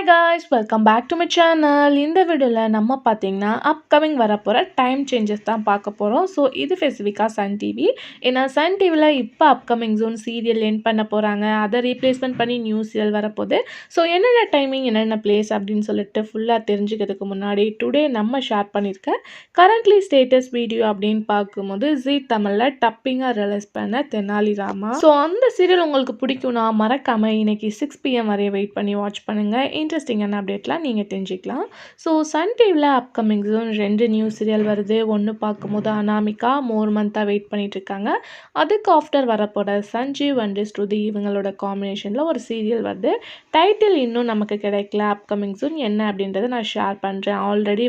Hi guys welcome back to my channel. இந்த வீடியோவில் நம்ம பார்த்தீங்கன்னா அப்கமிங் வரப்போகிற டைம் சேஞ்சஸ் தான் பார்க்க போகிறோம். ஸோ இது ஸ்பெசிஃபிக்காக சன் டிவி. ஏன்னா சன் டிவியில் இப்போ அப்கமிங் ஜோன் சீரியல் எண்ட் பண்ண போகிறாங்க. அதை ரீப்ளேஸ்மெண்ட் பண்ணி நியூ சீரியல் வரப்போகுது. ஸோ என்னென்ன டைமிங் என்னென்ன பிளேஸ் அப்படின்னு சொல்லிட்டு ஃபுல்லாக தெரிஞ்சுக்கிறதுக்கு முன்னாடி டுடே நம்ம ஷேர் பண்ணியிருக்க கரண்ட்லி ஸ்டேட்டஸ் வீடியோ அப்படின்னு பார்க்கும்போது ஜீ தமிழில் டப்பிங்காக ரிலீஸ் பண்ண தெனாலிராமா. ஸோ அந்த சீரியல் உங்களுக்கு பிடிக்கும்னா மறக்காமல் இன்னைக்கு 6 PM வரை வெயிட் பண்ணி வாட்ச் பண்ணுங்கள். இன்ட்ரெஸ்டிங்கான அப்டேட்லாம் நீங்கள் தெரிஞ்சுக்கலாம். ஸோ சன் டிவியில் அப்கமிங் ஜோன் 2 நியூ சீரியல் வருது. ஒன்று பார்க்கும்போது அனாமிகா மோர் மந்த்தாக வெயிட் பண்ணிகிட்ருக்காங்க. அதுக்கு ஆஃப்டர் வரப்போட சஞ்சீவ் அண்ட் ஸ்ருதி இவங்களோட காம்பினேஷனில் ஒரு சீரியல் வருது. டைட்டில் இன்னும் நமக்கு கிடைக்கல. அப்கமிங் ஜோன் என்ன அப்படின்றத நான் ஷேர் பண்ணுறேன். ஆல்ரெடி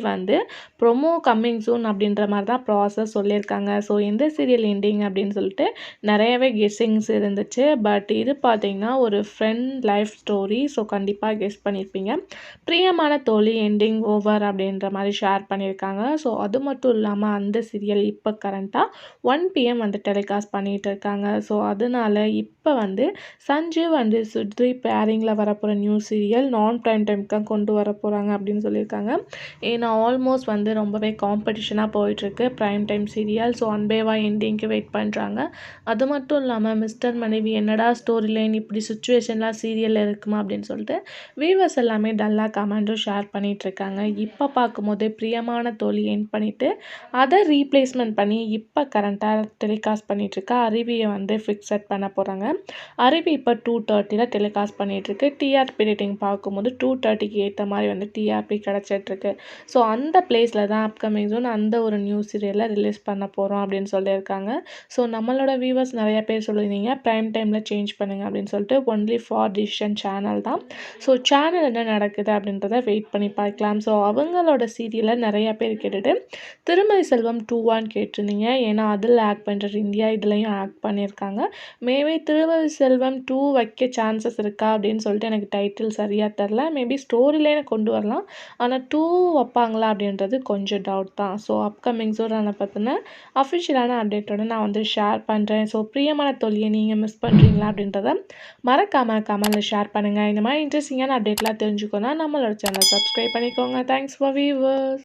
ப்ரொமோ கம்மிங் ஜூன் அப்படின்ற மாதிரி தான் ப்ராசஸ் சொல்லியிருக்காங்க. ஸோ எந்த சீரியல் எண்டிங் அப்படின்னு சொல்லிட்டு நிறையவே கெஸ்ஸிங்ஸ் இருந்துச்சு. பட் இது பார்த்திங்கன்னா ஒரு ஃப்ரெண்ட் லைஃப் ஸ்டோரி. ஸோ கண்டிப்பாக கெஸ் பண்ணியிருப்பீங்க. பிரியமான தோழி எண்டிங் ஓவர் அப்படின்ற மாதிரி ஷேர் பண்ணியிருக்காங்க. ஸோ அது மட்டும் இல்லாமல் அந்த சீரியல் இப்போ கரண்ட்டாக 1 PM டெலிகாஸ்ட் பண்ணிகிட்டு இருக்காங்க. ஸோ அதனால இப்போ சஞ்சீவ் அண்ட் சுத்ரி பேரிங்கில் வரப்போகிற நியூ சீரியல் நான் ப்ரைம் டைமுக்கு தான் கொண்டு வர போகிறாங்க அப்படின்னு சொல்லியிருக்காங்க. ஏன்னா ஆல்மோஸ்ட் ரொம்பவே காம்படிஷனாக போயிட்டுருக்கு ப்ரைம் டைம் சீரியல். ஸோ அன்பேவா எண்டிங்க்கு வெயிட் பண்ணுறாங்க. அது மட்டும் இல்லாமல் மிஸ்டர் மனைவி என்னடா ஸ்டோரி லைன் இப்படி சுச்சுவேஷன்லாம் சீரியலில் இருக்குமா அப்படின்னு சொல்லிட்டு வீவர்ஸ் எல்லாமே டல்லாக கமெண்ட்டும் ஷேர் பண்ணிகிட்ருக்காங்க. இப்போ பார்க்கும்போது பிரியமான தோழி எண்ட் பண்ணிவிட்டு அதை ரீப்ளேஸ்மெண்ட் பண்ணி இப்போ கரண்ட்டாக டெலிகாஸ்ட் பண்ணிகிட்ருக்க அருவியை ஃபிக்ஸட் பண்ண போகிறாங்க. அருவி இப்போ 2:30 டெலிகாஸ்ட் பண்ணிகிட்ருக்கு. டிஆர்பி ரேட்டிங் பார்க்கும்போது 2:30க்கு ஏற்ற மாதிரி டிஆர்பி கிடச்சிட்ருக்கு. ஸோ அந்த பிளேஸில் தான் அப்கமிங் ஜோன் அந்த ஒரு நியூ சீரியலை ரிலீஸ் பண்ண போகிறோம் அப்படின்னு சொல்லியிருக்காங்க. ஸோ நம்மளோட வியூவர்ஸ் நிறைய பேர் சொல்லியிருந்தீங்க ப்ரைம் டைமில் சேஞ்ச் பண்ணுங்கள் அப்படின்னு சொல்லிட்டு. ஒன்லி ஃபார் டிசிஷன் சேனல் தான். ஸோ சேனல் என்ன நடக்குது அப்படின்றத வெயிட் பண்ணி பார்க்கலாம். ஸோ அவங்களோட சீரியலை நிறைய பேர் கேட்டுட்டு திருமதி செல்வம் 2 கேட்டிருந்தீங்க. ஏன்னா அதில் ஆக்ட் பண்ணுற இந்தியா இதுலேயும் ஆக்ட் பண்ணியிருக்காங்க. மேபி திருமதி செல்வம் 2 வைக்க சான்சஸ் இருக்கா அப்படின்னு சொல்லிட்டு எனக்கு டைட்டில் சரியாக தெரில. மேபி ஸ்டோரியிலே கொண்டு வரலாம். ஆனால் 2 வைப்பாங்களா அப்படின்றது கொஞ்சம் டவுட் தான். ஸோ அப்கமிங் ஜோனை பற்றின அஃபிஷியலான அப்டேட்டோட நான் ஷேர் பண்ணுறேன். ஸோ பிரியமான தோழியை நீங்கள் மிஸ் பண்ணுறீங்களா அப்படின்றத மறக்காமல் கமெண்ட்டில் ஷேர் பண்ணுங்கள். இந்த மாதிரி இன்ட்ரெஸ்டிங்கான அப்டேட்லாம் தெரிஞ்சுக்கணும்னா நம்மளோட சேனலை சப்ஸ்கிரைப் பண்ணிக்கோங்க. Thanks for viewers.